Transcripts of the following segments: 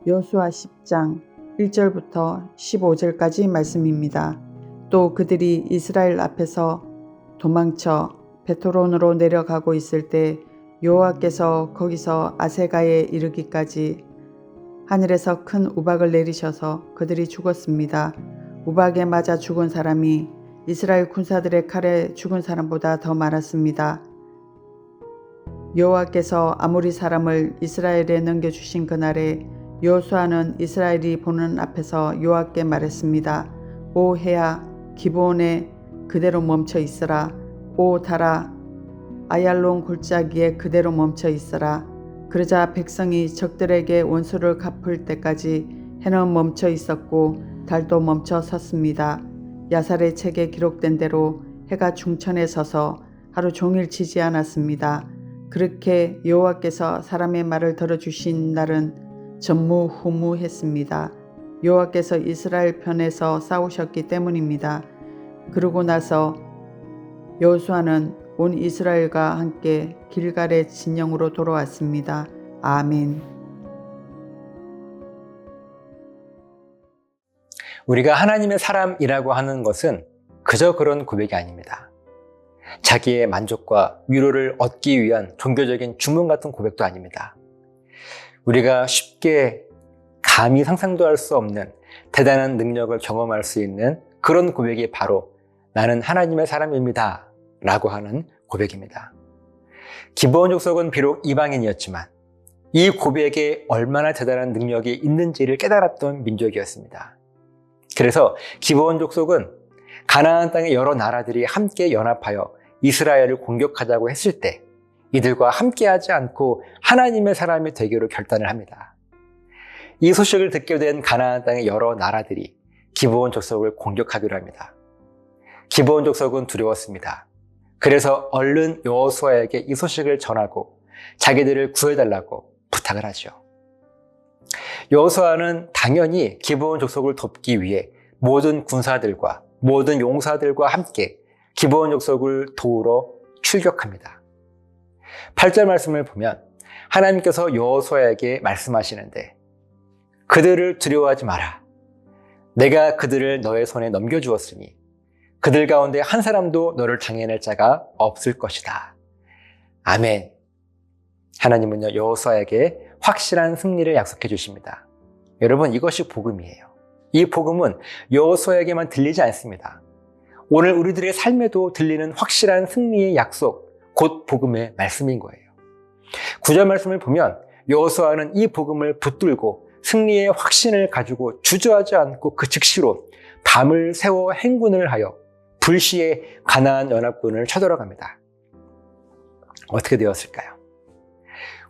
여호수아 10장 1절부터 15절까지 말씀입니다. 또 그들이 이스라엘 앞에서 도망쳐 베토론으로 내려가고 있을 때 여호와께서 거기서 아세가에 이르기까지 하늘에서 큰 우박을 내리셔서 그들이 죽었습니다. 우박에 맞아 죽은 사람이 이스라엘 군사들의 칼에 죽은 사람보다 더 많았습니다. 여호와께서 아모리 사람을 이스라엘에 넘겨주신 그날에 여호수아는 이스라엘이 보는 앞에서 여호와께 말했습니다. 오 해야 기브온에 그대로 멈춰 있으라. 오 달아 아얄론 골짜기에 그대로 멈춰 있으라. 그러자 백성이 적들에게 원수를 갚을 때까지 해는 멈춰 있었고 달도 멈춰 섰습니다. 야살의 책에 기록된 대로 해가 중천에 서서 하루 종일 지지 않았습니다. 그렇게 여호와께서 사람의 말을 들어주신 날은 전무후무했습니다. 여호와께서 이스라엘 편에서 싸우셨기 때문입니다. 그러고 나서 여호수아는 온 이스라엘과 함께 길갈의 진영으로 돌아왔습니다. 아멘. 우리가 하나님의 사람이라고 하는 것은 그저 그런 고백이 아닙니다. 자기의 만족과 위로를 얻기 위한 종교적인 주문 같은 고백도 아닙니다. 우리가 쉽게 감히 상상도 할 수 없는 대단한 능력을 경험할 수 있는 그런 고백이 바로 나는 하나님의 사람입니다 라고 하는 고백입니다. 기브온 족속은 비록 이방인이었지만 이 고백에 얼마나 대단한 능력이 있는지를 깨달았던 민족이었습니다. 그래서 기브온 족속은 가나안 땅의 여러 나라들이 함께 연합하여 이스라엘을 공격하자고 했을 때 이들과 함께하지 않고 하나님의 사람이 되기로 결단을 합니다. 이 소식을 듣게 된 가나안 땅의 여러 나라들이 기브온 족속을 공격하기로 합니다. 기브온 족속은 두려웠습니다. 그래서 얼른 여호수아에게 이 소식을 전하고 자기들을 구해달라고 부탁을 하죠. 여호수아는 당연히 기브온 족속을 돕기 위해 모든 군사들과 모든 용사들과 함께 기브온 족속을 도우러 출격합니다. 8절 말씀을 보면 하나님께서 여호수아에게 말씀하시는데 그들을 두려워하지 마라. 내가 그들을 너의 손에 넘겨주었으니 그들 가운데 한 사람도 너를 당해낼 자가 없을 것이다. 아멘. 하나님은요 여호수아에게 확실한 승리를 약속해 주십니다. 여러분 이것이 복음이에요. 이 복음은 여호수아에게만 들리지 않습니다. 오늘 우리들의 삶에도 들리는 확실한 승리의 약속, 곧 복음의 말씀인 거예요. 9절 말씀을 보면 여호수아는 이 복음을 붙들고 승리의 확신을 가지고 주저하지 않고 그 즉시로 밤을 새워 행군을 하여 불시에 가나안 연합군을 쳐들어갑니다. 어떻게 되었을까요?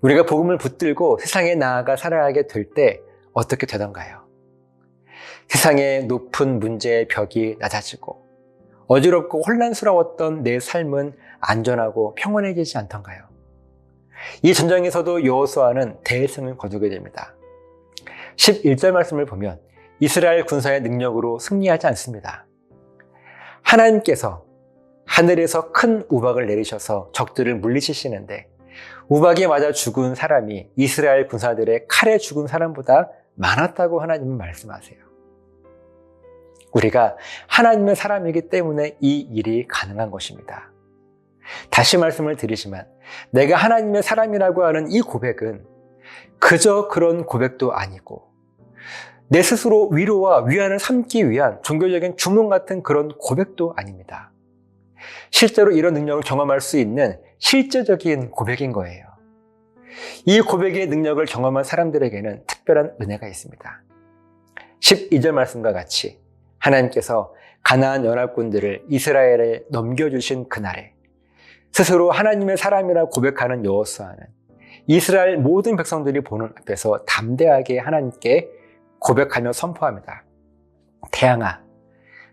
우리가 복음을 붙들고 세상에 나아가 살아가게 될 때 어떻게 되던가요? 세상의 높은 문제의 벽이 낮아지고 어지럽고 혼란스러웠던 내 삶은 안전하고 평온해지지 않던가요? 이 전쟁에서도 여호수아는 대승을 거두게 됩니다. 11절 말씀을 보면 이스라엘 군사의 능력으로 승리하지 않습니다. 하나님께서 하늘에서 큰 우박을 내리셔서 적들을 물리치시는데 우박에 맞아 죽은 사람이 이스라엘 군사들의 칼에 죽은 사람보다 많았다고 하나님은 말씀하세요. 우리가 하나님의 사람이기 때문에 이 일이 가능한 것입니다. 다시 말씀을 드리지만 내가 하나님의 사람이라고 하는 이 고백은 그저 그런 고백도 아니고 내 스스로 위로와 위안을 삼기 위한 종교적인 주문 같은 그런 고백도 아닙니다. 실제로 이런 능력을 경험할 수 있는 실제적인 고백인 거예요. 이 고백의 능력을 경험한 사람들에게는 특별한 은혜가 있습니다. 12절 말씀과 같이 하나님께서 가나안 연합군들을 이스라엘에 넘겨주신 그날에 스스로 하나님의 사람이라 고백하는 여호수아는 이스라엘 모든 백성들이 보는 앞에서 담대하게 하나님께 고백하며 선포합니다. 태양아,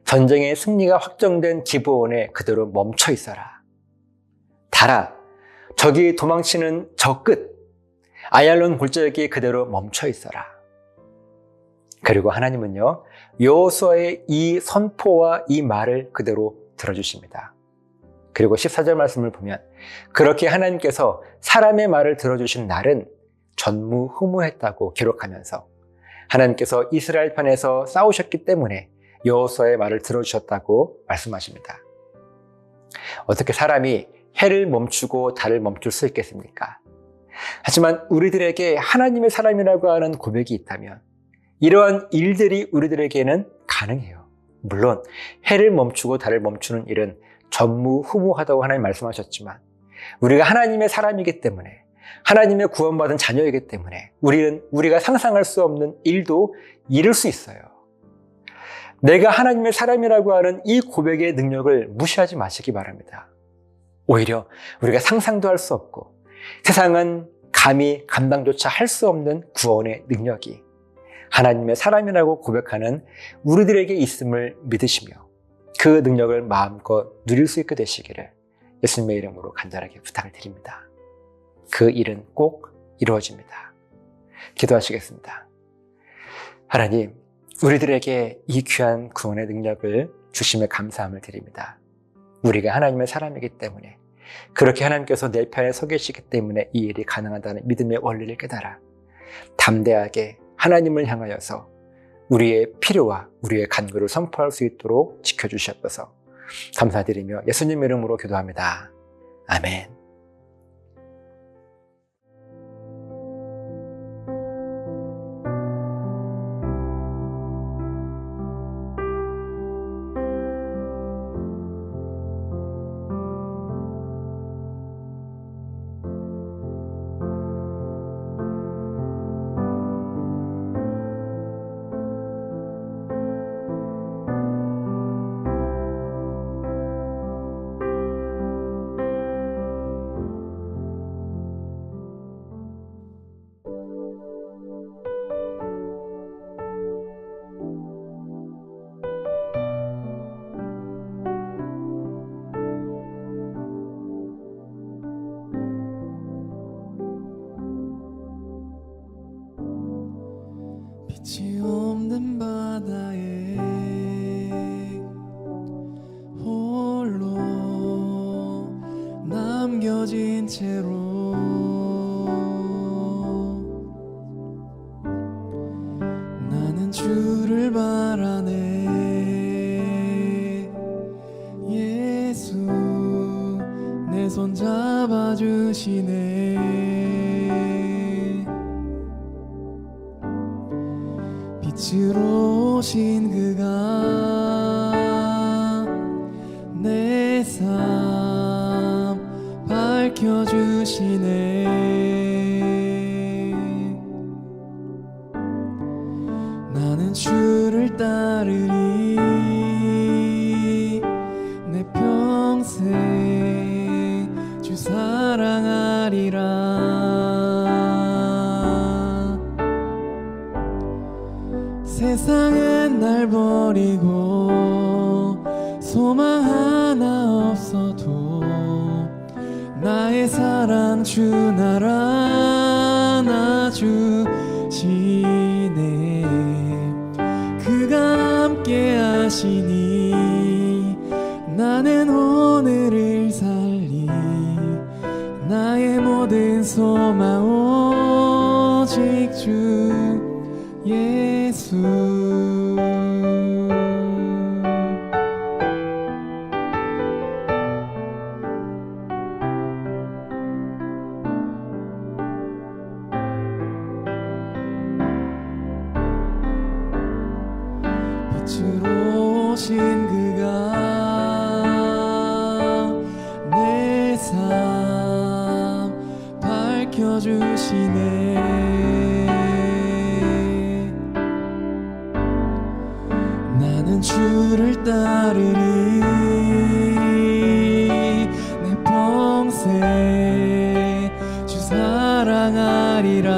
전쟁의 승리가 확정된 기브온에 그대로 멈춰 있어라. 달아, 저기 도망치는 저 끝, 아얄론 골짜기에 그대로 멈춰 있어라. 그리고 하나님은요, 여호수아의 이 선포와 이 말을 그대로 들어주십니다. 그리고 14절 말씀을 보면 그렇게 하나님께서 사람의 말을 들어주신 날은 전무후무했다고 기록하면서 하나님께서 이스라엘 편에서 싸우셨기 때문에 여호수아의 말을 들어주셨다고 말씀하십니다. 어떻게 사람이 해를 멈추고 달을 멈출 수 있겠습니까? 하지만 우리들에게 하나님의 사람이라고 하는 고백이 있다면 이러한 일들이 우리들에게는 가능해요. 물론 해를 멈추고 달을 멈추는 일은 전무후무하다고 하나님 말씀하셨지만 우리가 하나님의 사람이기 때문에 하나님의 구원받은 자녀이기 때문에 우리가 상상할 수 없는 일도 이룰 수 있어요. 내가 하나님의 사람이라고 하는 이 고백의 능력을 무시하지 마시기 바랍니다. 오히려 우리가 상상도 할 수 없고 세상은 감히 감당조차 할 수 없는 구원의 능력이 하나님의 사람이라고 고백하는 우리들에게 있음을 믿으시며 그 능력을 마음껏 누릴 수 있게 되시기를 예수님의 이름으로 간절하게 부탁을 드립니다. 그 일은 꼭 이루어집니다. 기도하시겠습니다. 하나님, 우리들에게 이 귀한 구원의 능력을 주심에 감사함을 드립니다. 우리가 하나님의 사람이기 때문에 그렇게 하나님께서 내 편에 서 계시기 때문에 이 일이 가능하다는 믿음의 원리를 깨달아 담대하게 하나님을 향하여서 우리의 필요와 우리의 간구를 선포할 수 있도록 지켜주셨어서 감사드리며 예수님 이름으로 기도합니다. 아멘. 빛이 없는 바다에 홀로 남겨진 채로 나는 주를 바라네. 예수 내 손 잡아주시네. 빛으로 오신 그가 내 삶 밝혀주시네. 나는 주를 따르리. 내 평생 주 사랑하리라. 세상은 날 버리고 소망 하나 없어도 나의 사랑 주 나라 나주시네. 그가 함께 하시니 나는 오늘을 살리. 나의 모든 소망 오직 주 예수. 빛으로 오신 그가 내 삶 밝혀주시네. 나는 주를 따르리. 내 평생 주 사랑하리라.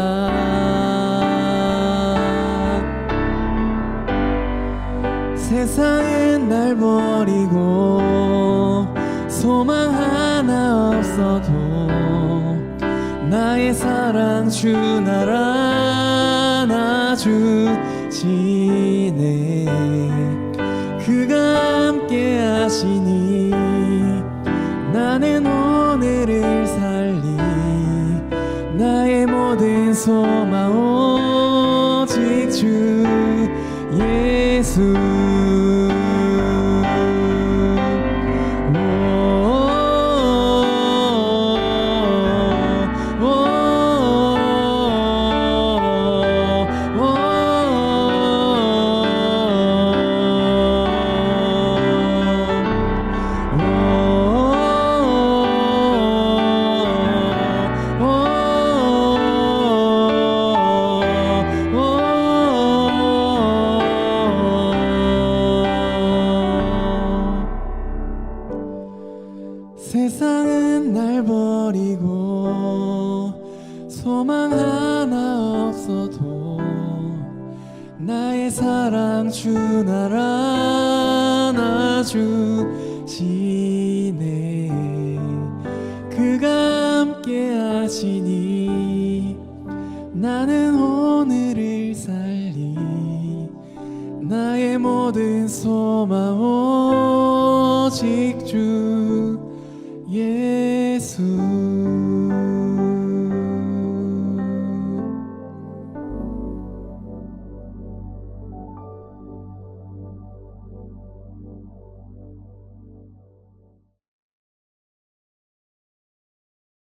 세상은 날 버리고 소망 하나 없어도 나의 사랑 주 나라 나주시네. 그가 함께 하시니 나는 오늘을 살리. 나의 모든 소망 오직 주 예수 세상은 날 버리고 소망 하나 없어도 나의 사랑 주 나라 놔주시네. 그가 함께 하시니 나는 오늘을 살리. 나의 모든 소망 오직 주